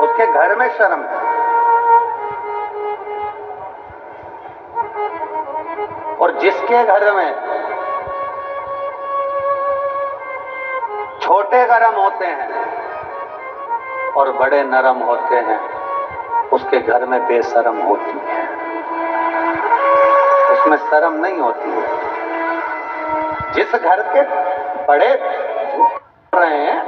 उसके घर में शर्म है। और जिसके घर में छोटे गरम होते हैं और बड़े नरम होते हैं, उसके घर में बेशरम होती है, उसमें शर्म नहीं होती है। जिस घर के बड़े रहे हैं,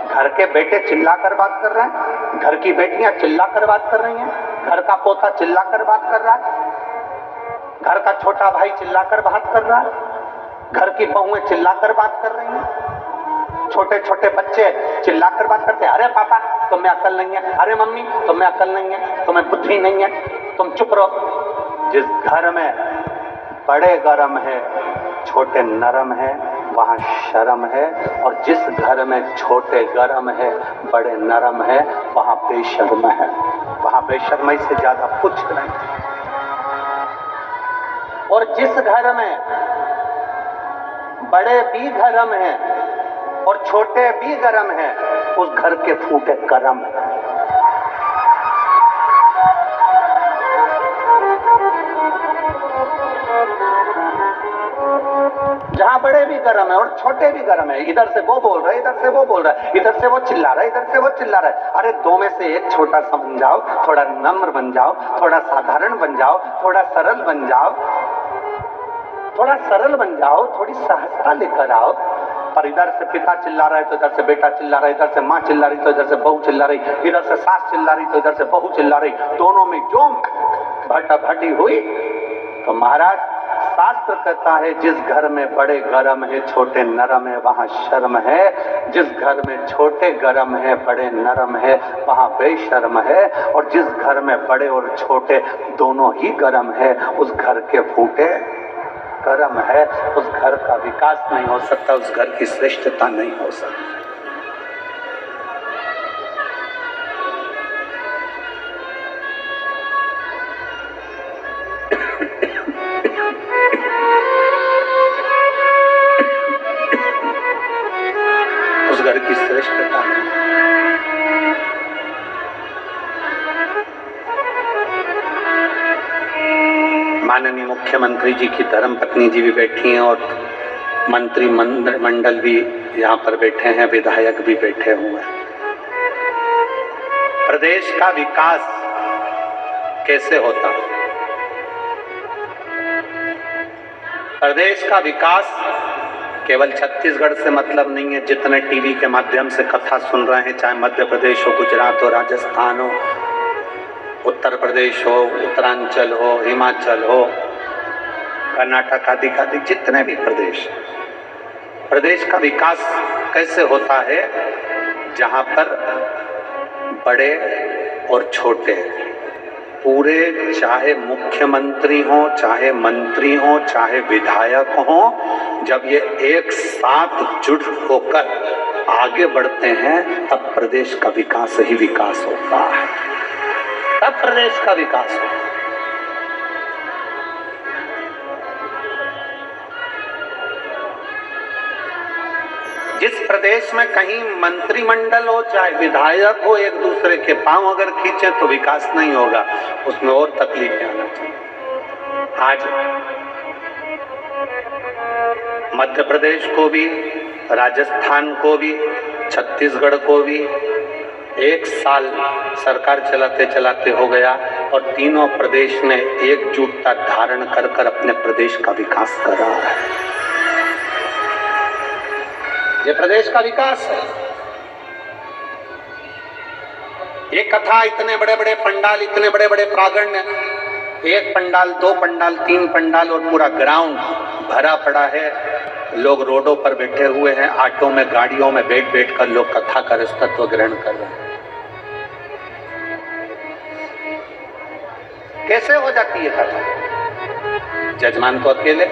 घर के बेटे चिल्ला कर बात कर रहे हैं, घर की बेटियां चिल्ला कर बात कर रही हैं, घर का पोता चिल्ला कर बात कर रहा है, घर का छोटा भाई चिल्ला कर बात कर रहा है, घर की बहुएं चिल्ला कर बात कर रही हैं, छोटे छोटे बच्चे चिल्ला कर बात करते हैं, अरे पापा तुम्हें अकल नहीं है, अरे मम्मी तुम्हें अकल नहीं है, तुम्हें बुद्धि नहीं है, तुम चुप रहो। जिस घर में बड़े गरम है छोटे नरम है, वहां शर्म है। और जिस घर में छोटे गरम है बड़े नरम है, वहां बेशर्म है। वहां बेशर्मी से ज्यादा कुछ नहीं। और जिस घर में बड़े भी गरम है और छोटे भी गरम है, उस घर के फूटे करम है। जहां बड़े भी गरम है और छोटे भी गरम है, इधर से वो बोल रहा है, इधर से वो बोल रहा है, इधर से वो चिल्ला रहा है, इधर से वो चिल्ला रहा है। अरे दो में से एक छोटा सा बन जाओ, थोड़ा नम्र बन जाओ, थोड़ा साधारण बन जाओ, थोड़ा सरल बन जाओ, थोड़ा सरल बन जाओ, थोड़ी सहजता लेकर आओ। पर इधर से पिता चिल्ला रहा है तो इधर से बेटा चिल्ला रहा है, इधर से माँ चिल्ला रही तो इधर से बहू चिल्ला रही, इधर से सास चिल्ला रही तो इधर से बहू चिल्ला रही, दोनों में जो भटाभटी हुई। तो महाराज शास्त्र कहता है जिस घर में बड़े गरम है छोटे नरम है, वहां शर्म है। जिस घर में छोटे गरम है बड़े नरम है, वहां बेशर्म है। और जिस घर में बड़े और छोटे दोनों ही गरम है, उस घर के फूटे कर्म है। उस घर का विकास नहीं हो सकता, उस घर की श्रेष्ठता नहीं हो सकती। उस घर की श्रेष्ठता नहीं। माननीय मुख्यमंत्री जी की धर्मपत्नी जी भी बैठी हैं और मंत्री मंडल भी यहाँ पर बैठे हैं, विधायक भी बैठे हुए हैं। प्रदेश का विकास कैसे होता है? प्रदेश का विकास केवल छत्तीसगढ़ से मतलब नहीं है। जितने टीवी के माध्यम से कथा सुन रहे हैं, चाहे मध्य प्रदेश हो, गुजरात हो, राजस्थान हो, उत्तर प्रदेश हो, उत्तरांचल हो, हिमाचल हो, कर्नाटक आदि आदि जितने भी प्रदेश का विकास कैसे होता है? जहां पर बड़े और छोटे पूरे, चाहे मुख्यमंत्री हो, चाहे मंत्री हो, चाहे विधायक हो, जब ये एक साथ जुट होकर आगे बढ़ते हैं तब प्रदेश का विकास ही विकास होता है, तब प्रदेश का विकास होता है। जिस प्रदेश में कहीं मंत्रिमंडल हो चाहे विधायक हो एक दूसरे के पांव अगर खींचे तो विकास नहीं होगा, उसमें और तकलीफें आना चाहिए। आज मध्य प्रदेश को भी, राजस्थान को भी, छत्तीसगढ़ को भी एक साल सरकार चलाते चलाते हो गया और तीनों प्रदेश ने एकजुटता धारण कर कर अपने प्रदेश का विकास कर रहा है। ये प्रदेश का विकास है। ये कथा, इतने बड़े बड़े पंडाल, इतने बड़े बड़े प्रांगण, एक पंडाल, दो पंडाल, तीन पंडाल और पूरा ग्राउंड भरा पड़ा है। लोग रोडों पर बैठे हुए हैं, ऑटो में, गाड़ियों में बैठ बैठ कर लोग कथा का रसतत्व ग्रहण कर रहे हैं। कैसे हो जाती है कथा? जजमान तो अकेले।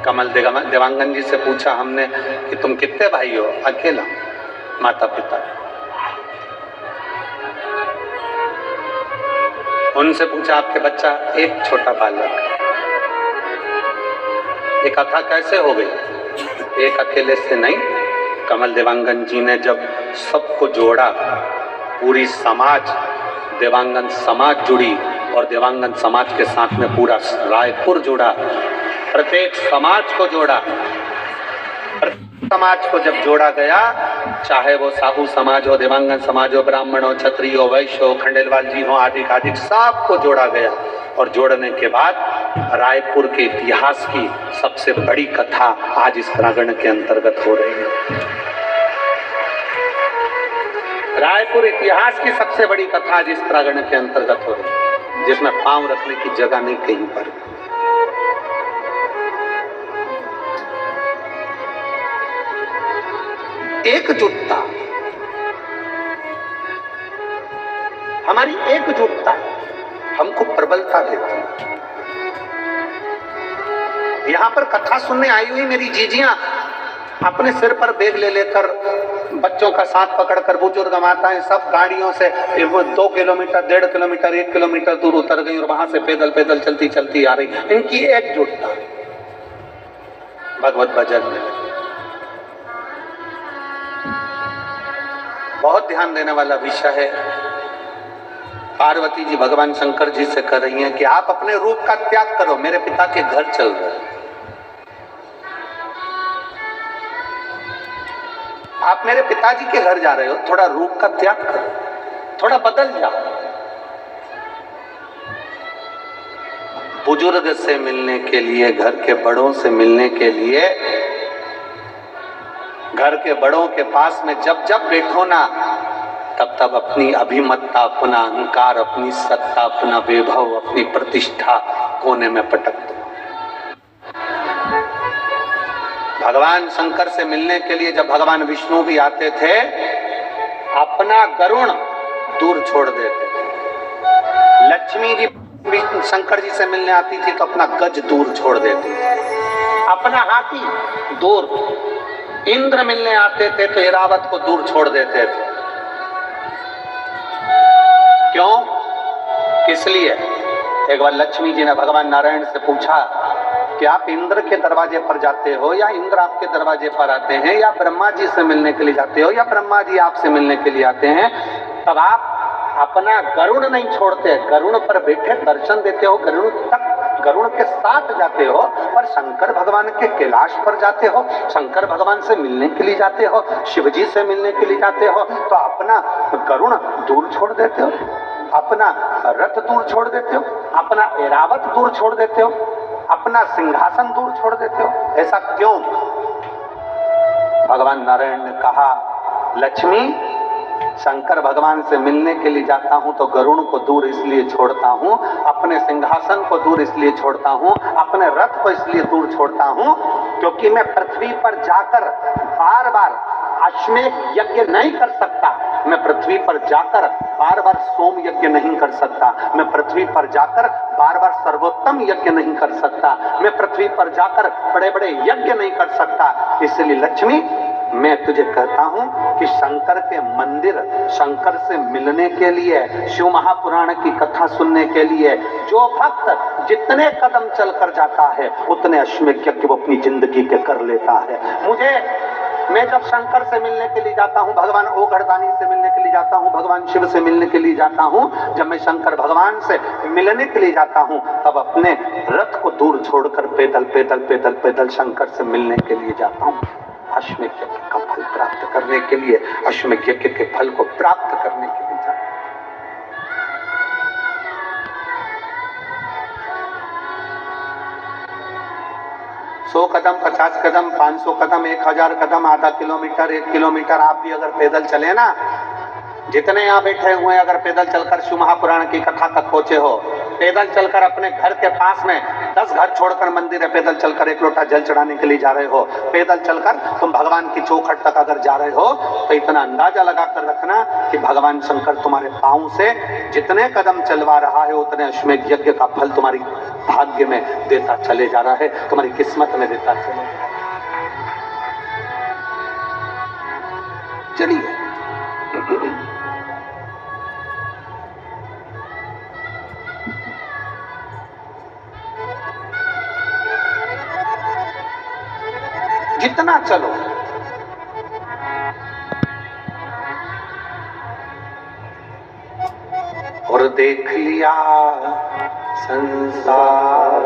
कमल देवांगन जी से पूछा हमने कि तुम कितने भाई हो? अकेला, माता पिता। उनसे पूछा आपके बच्चा? एक छोटा बालक। ये कथा कैसे हो गई? एक अकेले से नहीं, कमल देवांगन जी ने जब सबको जोड़ा, पूरी समाज, देवांगन समाज जुड़ी और देवांगन समाज के साथ में पूरा रायपुर जुड़ा, प्रत्येक समाज को जोड़ा। समाज को जब जोड़ा गया, चाहे वो साहू समाज हो, देवांगन समाज हो, ब्राह्मण हो, क्षत्रिय हो, वैश्य हो, खंडेलवाल जी हो, आदि आदि सबको जोड़ा गया। और जोड़ने के बाद रायपुर के इतिहास की सबसे बड़ी कथा आज इस प्रांगण के अंतर्गत हो रही है। रायपुर इतिहास की सबसे बड़ी कथा आज इस प्रांगण के अंतर्गत हो रही है, जिसमें पांव रखने की जगह नहीं कहीं पर। एकजुटता, हमारी एकजुटता हमको प्रबलता देती है। यहां पर कथा सुनने आई हुई मेरी जीजियां अपने सिर पर बैग ले लेकर, बच्चों का साथ पकड़कर, बुजुर्ग माताएं सब गाड़ियों से 2 किलोमीटर, 1.5 किलोमीटर, 1 किलोमीटर दूर उतर गई और वहां से पैदल पैदल चलती चलती आ रही। इनकी एकजुटता भगवत भजन में बहुत ध्यान देने वाला विषय है। पार्वती जी भगवान शंकर जी से कह रही हैं कि आप अपने रूप का त्याग करो, मेरे पिता के घर चल रहे हैं। आप मेरे पिताजी के घर जा रहे हो, थोड़ा रूप का त्याग करो, थोड़ा बदल जाओ। बुजुर्ग से मिलने के लिए, घर के बड़ों से मिलने के लिए, घर के बड़ों के पास में जब जब बैठो ना, तब तब अपनी अभिमतता, अपना अहंकार, अपनी सत्ता, अपना वैभव, अपनी प्रतिष्ठा कोने में पटक दो। भगवान शंकर से मिलने के लिए जब भगवान विष्णु भी आते थे, अपना गरुण दूर छोड़ देते थे। लक्ष्मी जी शंकर जी से मिलने आती थी तो अपना गज दूर छोड़ देती थी, अपना हाथी दूर। इंद्र मिलने आते थे तो ऐरावत को दूर छोड़ देते थे। क्यों? किस लिए? एक बार लक्ष्मी जी ने भगवान नारायण से पूछा कि आप इंद्र के दरवाजे पर जाते हो या इंद्र आपके दरवाजे पर आते हैं, या ब्रह्मा जी से मिलने के लिए जाते हो या ब्रह्मा जी आपसे मिलने के लिए आते हैं? तब आप अपना गरुड़ नहीं छोड़ते, गरुड़ पर बैठे दर्शन देते हो, गरुड़ तक, गरुड़ के साथ जाते हो, पर शंकर भगवान के कैलाश पर जाते हो, शंकर भगवान से मिलने के लिए जाते हो, शिव जी से मिलने के लिए जाते हो, तो अपना गरुड़ दूर छोड़ देते हो, अपना रथ दूर छोड़ देते हो, अपना ऐरावत दूर छोड़ देते हो, अपना सिंहासन दूर छोड़ देते हो। ऐसा क्यों? भगवान नारायण ने कहा, लक्ष्मी, शंकर भगवान से मिलने के लिए जाता हूं तो गरुड़ को दूर इसलिए छोड़ता हूं, अपने सिंहासन को दूर इसलिए छोड़ता हूं, अपने रथ को इसलिए दूर छोड़ता हूं, क्योंकि मैं पृथ्वी पर जाकर बार बार अश्वमेध यज्ञ नहीं कर सकता, मैं पृथ्वी पर जाकर बार बार सोम यज्ञ नहीं कर सकता, मैं पृथ्वी पर जाकर बार बार सर्वोत्तम यज्ञ नहीं कर सकता, मैं पृथ्वी पर जाकर बड़े बड़े यज्ञ नहीं कर सकता। इसलिए लक्ष्मी, मैं तुझे कहता हूं कि शंकर के मंदिर, शंकर से मिलने के लिए, शिव महापुराण की कथा सुनने के लिए जो भक्त जितने कदम चलकर जाता है, उतने अश्वमेध यज्ञ वो अपनी जिंदगी के कर लेता है। मैं जब शंकर से मिलने के लिए जाता हूँ, भगवान ओघड़दानी से मिलने के लिए जाता हूँ, भगवान शिव से मिलने के लिए जाता हूँ, जब मैं शंकर भगवान से मिलने के लिए जाता हूँ, तब अपने रथ को दूर छोड़कर पैदल पैदल पैदल पैदल शंकर से मिलने के लिए जाता हूँ, अश्वमेध यज्ञ का फल प्राप्त करने के लिए, अश्वमेध यज्ञ के फल को प्राप्त करने के लिए जाता हूँ। 100 कदम, 50 कदम, 500 कदम, 1000 कदम, आधा किलोमीटर, 1 किलोमीटर आप भी अगर पैदल चले ना, जितने यहाँ बैठे हुए हैं, अगर पैदल चलकर शिव महापुराण की कथा तक पहुंचे हो, पैदल चलकर अपने घर के पास में 10 घर छोड़कर मंदिर है, पैदल चलकर 1 लोटा जल चढ़ाने के लिए जा रहे हो, पैदल चलकर तुम भगवान की चौखट तक अगर जा रहे हो, तो इतना अंदाजा लगा कर रखना कि भगवान शंकर तुम्हारे पांव से जितने कदम चलवा रहा है, उतने अश्वमेध यज्ञ का फल तुम्हारी भाग्य में देता चले जा रहा है, तुम्हारी किस्मत में देता चले जा रहा है। चलिए, जितना चलो देख लिया संसार।